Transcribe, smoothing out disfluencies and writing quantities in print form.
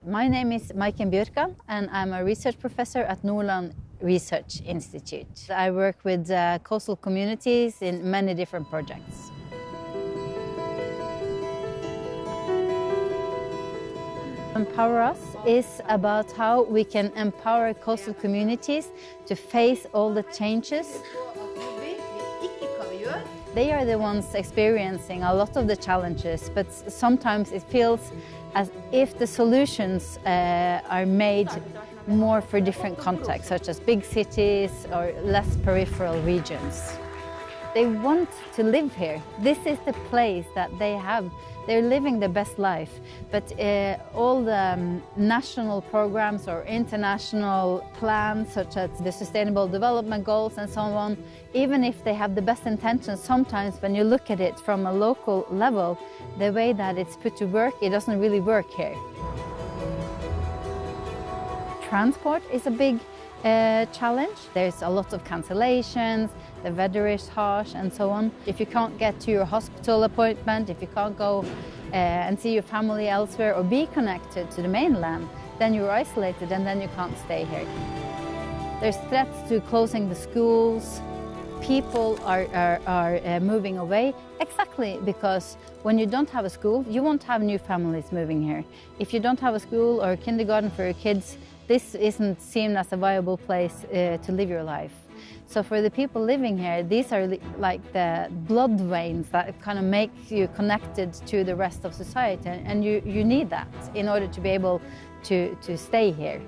My name is Maiken Bjørkan and I'm a research professor at Nordland Research Institute. I work with coastal communities in many different projects. Empower Us is about how we can empower coastal communities to face all the changes. They are the ones experiencing a lot of the challenges, but sometimes it feels as if the solutions are made more for different contexts, such as big cities or less peripheral regions. They want to live here. This is the place that they have. They're living the best life, but all the national programs or international plans, such as the Sustainable Development Goals and so on, even if they have the best intentions, sometimes when you look at it from a local level, the way that it's put to work, it doesn't really work here. Transport is a big challenge. There's a lot of cancellations, the weather is harsh and so on. If you can't get to your hospital appointment, if you can't go and see your family elsewhere or be connected to the mainland, then you're isolated and then you can't stay here. There's threats to closing the schools. People are moving away exactly because when you don't have a school, you won't have new families moving here. If you don't have a school or kindergarten for your kids, this isn't seen as a viable place to live your life. So for the people living here, these are like the blood veins that kind of make you connected to the rest of society, and you need that in order to be able to stay here.